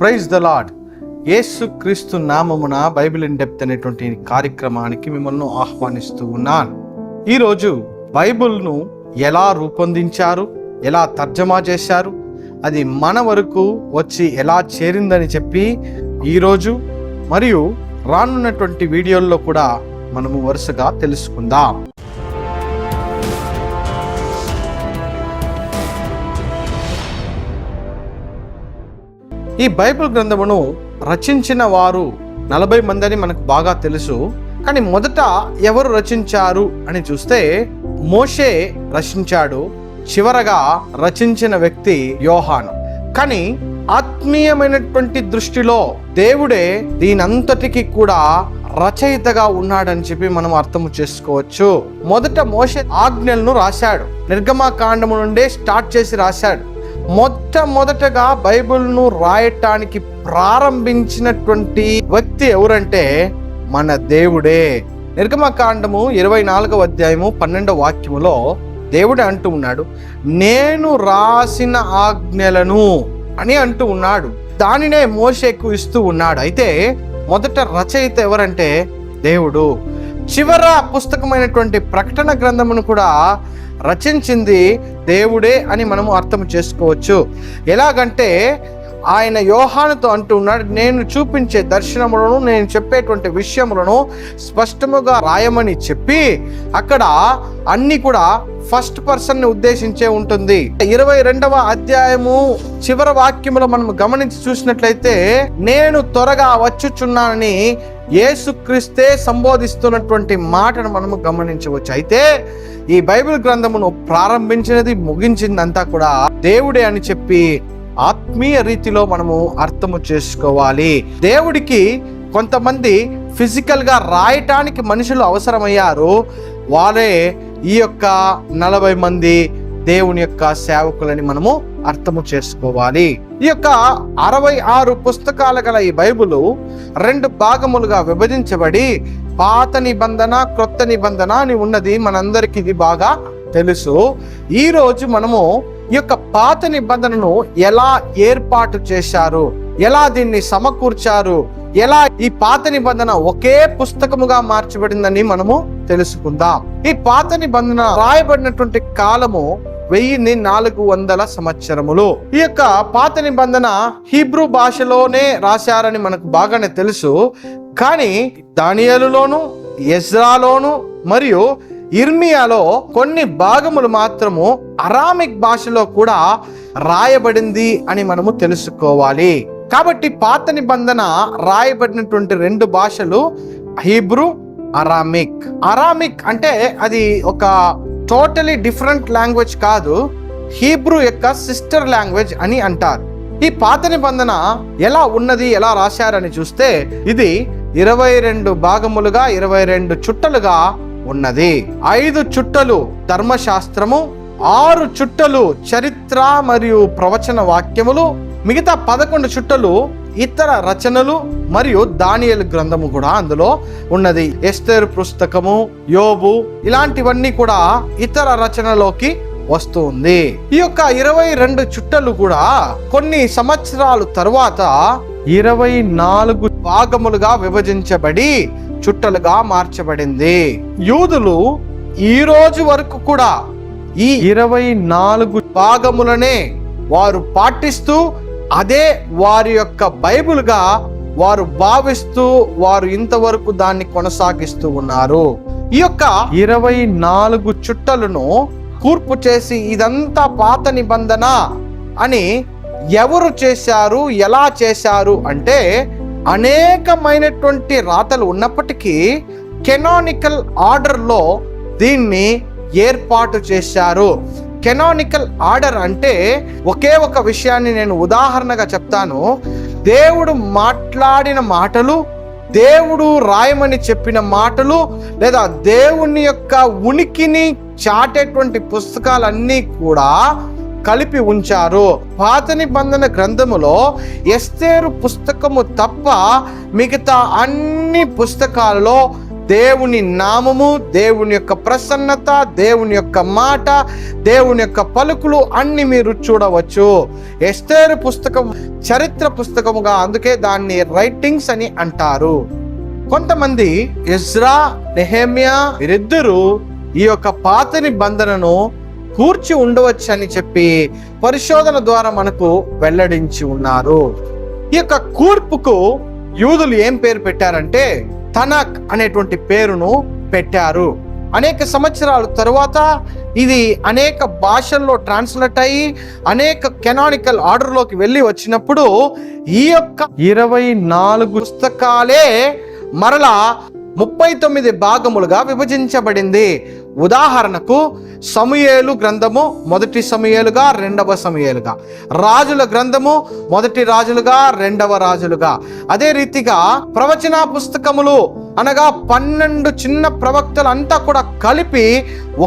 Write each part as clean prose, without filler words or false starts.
Praise the lord. యేసు క్రీస్తు నామమున Bible in depth అనేటువంటి కార్యక్రమానికి మిమ్మల్ని ఆహ్వానిస్తూ ఉన్నాను. ఈరోజు బైబిల్ను ఎలా రూపొందించారు, ఎలా తర్జమా చేశారు, అది మన వరకు వచ్చి ఎలా చేరిందని చెప్పి ఈరోజు మరియు రానున్నటువంటి వీడియోల్లో కూడా మనము వరుసగా తెలుసుకుందాం. ఈ బైబిల్ గ్రంథమును రచించిన వారు 40 మంది అని మనకు బాగా తెలుసు. కానీ మొదట ఎవరు రచించారు అని చూస్తే మోషే రచించాడు. చివరగా రచించిన వ్యక్తి యోహాను. కానీ ఆత్మీయమైనటువంటి దృష్టిలో దేవుడే దీనంతటికి కూడా రచయితగా ఉన్నాడని చెప్పి మనం అర్థం చేసుకోవచ్చు. మొదట మోషే ఆజ్ఞలను రాశాడు. నిర్గమకాండము నుండే స్టార్ట్ చేసి రాశాడు. మొట్టమొదటగా బైబిల్ను రాయటానికి ప్రారంభించినటువంటి వ్యక్తి ఎవరంటే మన దేవుడే. నిర్గమకాండము 24వ అధ్యాయము 12వ వాక్యములో దేవుడే అంటూ ఉన్నాడు, నేను రాసిన ఆజ్ఞలను అని అంటూ ఉన్నాడు. దానినే మోషేకు ఇస్తూ ఉన్నాడు. అయితే మొదట రచయిత ఎవరంటే దేవుడు. చివర పుస్తకమైనటువంటి ప్రకటన గ్రంథమును కూడా రచించింది దేవుడే అని మనము అర్థం చేసుకోవచ్చు. ఎలాగంటే ఆయన యోహానుతో అంటూ ఉన్నాడు, నేను చూపించే దర్శనములను, నేను చెప్పేటువంటి విషయములను స్పష్టముగా రాయమని చెప్పి అక్కడ అన్ని కూడా ఫస్ట్ పర్సన్ ని ఉద్దేశించే ఉంటుంది. 22వ అధ్యాయము చివరి వాక్యములో మనం గమనించి చూసినట్లయితే నేను త్వరగా వచ్చుచున్నానని యేసుక్రీస్తే సంబోధిస్తున్నటువంటి మాటను మనము గమనించవచ్చు. అయితే ఈ బైబిల్ గ్రంథమును ప్రారంభించినది ముగించిందంతా కూడా దేవుడే అని చెప్పి ఆత్మీయ రీతిలో మనము అర్థము చేసుకోవాలి. దేవుడికి కొంతమంది ఫిజికల్ గా రాయటానికి మనుషులు అవసరమయ్యారు. వారే ఈ యొక్క 40 మంది దేవుని యొక్క సేవకులని మనము అర్థము చేసుకోవాలి. ఈ యొక్క 66 పుస్తకాలు గల ఈ బైబిలు 2 భాగములుగా విభజించబడి పాత నిబంధన, క్రొత్త నిబంధన అని ఉన్నది. మనందరికీ ఇది బాగా తెలుసు. ఈ రోజు మనము ఈ యొక్క పాత నిబంధనను ఎలా ఏర్పాటు చేశారు, ఎలా దీన్ని సమకూర్చారు, ఎలా ఈ పాత నిబంధన ఒకే పుస్తకముగా మార్చబడిందని మనము తెలుసుకుందాం. ఈ పాత నిబంధన రాయబడినటువంటి కాలము 1400 సంవత్సరములు. ఈ యొక్క పాత నిబంధన హీబ్రూ భాషలోనే రాశారని మనకు బాగానే తెలుసు. కానీ దానియేలులోను, ఎజ్రాలోను మరియు ఇర్మియాలో కొన్ని భాగములు మాత్రము అరామిక్ భాషలో కూడా రాయబడింది అని మనము తెలుసుకోవాలి. కాబట్టి పాత నిబంధన రాయబడినటువంటి 2 భాషలు హీబ్రూ, అరామిక్. అరామిక్ అంటే అది ఒక టోటలీ డిఫరెంట్ లాంగ్వేజ్ కాదు, హీబ్రూ యొక్క సిస్టర్ లాంగ్వేజ్ అని అంటారు. ఈ పాత నిబంధన ఎలా ఉన్నది, ఎలా రాశారని చూస్తే ఇది 22 భాగములుగా 22 చుట్టలుగా ఉన్నది. 5 చుట్టలు ధర్మశాస్త్రము, 6 చుట్టలు చరిత్ర మరియు ప్రవచన వాక్యములు, మిగతా 11 చుట్టలు ఇతర రచనలు మరియు దానియేలు గ్రంథము కూడా అందులో ఉన్నది. ఎస్తేరు పుస్తకము, యోబు ఇలాంటివన్నీ కూడా ఇతర రచనలోకి వస్తుంది. ఈ యొక్క 22 చుట్టలు కూడా కొన్ని సంవత్సరాలు తరువాత 24 భాగములుగా విభజించబడి చుట్టలుగా మార్చబడింది. యూదులు ఈ రోజు వరకు కూడా ఈ 24 భాగములనే వారు పాటిస్తూ అదే వారి యొక్క బైబిల్గా వారు భావిస్తూ వారు ఇంతవరకు దాన్ని కొనసాగిస్తూ ఉన్నారు. ఈ యొక్క 24 చుట్టలను కూర్పు చేసి ఇదంతా పాత నిబంధన అని ఎవరు చేశారు, ఎలా చేశారు అంటే అనేకమైనటువంటి రాతలు ఉన్నప్పటికీ కెనానికల్ ఆర్డర్లో దీన్ని ఏర్పాటు చేశారు. కెనానికల్ ఆర్డర్ అంటే ఒకే ఒక విషయాన్ని నేను ఉదాహరణగా చెప్తాను. దేవుడు మాట్లాడిన మాటలు, దేవుడు రాయమని చెప్పిన మాటలు, లేదా దేవుని యొక్క ఉనికిని చాటేటువంటి పుస్తకాలన్నీ కూడా కలిపి ఉంచారు. పాత నిబంధన గ్రంథములో ఎస్తేరు పుస్తకము తప్ప మిగతా అన్ని పుస్తకాలలో దేవుని నామము, దేవుని యొక్క ప్రసన్నత, దేవుని యొక్క మాట, దేవుని యొక్క పలుకులు అన్ని మీరు చూడవచ్చు. ఎస్తేరు పుస్తకం చరిత్ర పుస్తకముగా, అందుకే దాన్ని రైటింగ్స్ అని అంటారు. కొంతమంది ఎజ్రా, నెహెమ్యా వీరిద్దరూ ఈ యొక్క పాత నిబంధనను కూర్చి ఉండవచ్చు అని చెప్పి పరిశోధన ద్వారా మనకు వెల్లడించి ఉన్నారు. ఈ యొక్క కూర్పుకు యూదులు ఏం పేరు పెట్టారంటే తనక్ అనేటువంటి పేరును పెట్టారు. అనేక సంవత్సరాల తరువాత ఇది అనేక భాషల్లో ట్రాన్స్లేట్ అయ్యి అనేక కెనానికల్ ఆర్డర్లోకి వెళ్ళి వచ్చినప్పుడు ఈ యొక్క 24 పుస్తకాలే మరలా 39 భాగములుగా విభజించబడింది. ఉదాహరణకు సమూయేలు గ్రంథము మొదటి సమూయేలుగా, రెండవ సమూయేలుగా, రాజుల గ్రంథము మొదటి రాజులుగా, రెండవ రాజులుగా. అదే రీతిగా ప్రవచన పుస్తకములు అనగా 12 చిన్న ప్రవక్తలు అంతా కూడా కలిపి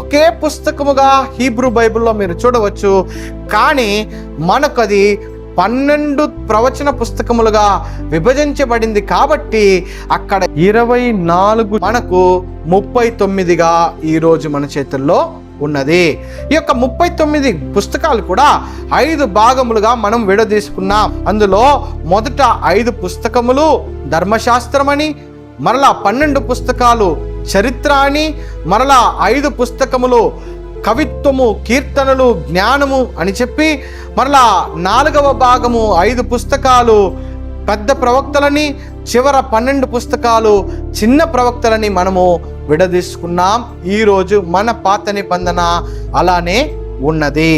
ఒకే పుస్తకముగా హీబ్రూ బైబిల్లో మీరు చూడవచ్చు. కానీ మనకది 12 ప్రవచన పుస్తకములుగా విభజించబడింది కాబట్టి అక్కడ 24 మనకు 39గా ఈరోజు మన చేతుల్లో ఉన్నది. ఈ యొక్క 39 పుస్తకాలు కూడా 5 భాగములుగా మనం విడదీసుకున్నాం. అందులో మొదట 5 పుస్తకములు ధర్మశాస్త్రమని, మరలా 12 పుస్తకాలు చరిత్ర అని, మరలా 5 పుస్తకములు కవిత్వము, కీర్తనలు, జ్ఞానము అని చెప్పి, మరలా 4వ భాగము 5 పుస్తకాలు పెద్ద ప్రవక్తలని, చివర 12 పుస్తకాలు చిన్న ప్రవక్తలని మనము విడదీసుకున్నాం. ఈరోజు మన పాత నిబంధన అలానే ఉన్నది.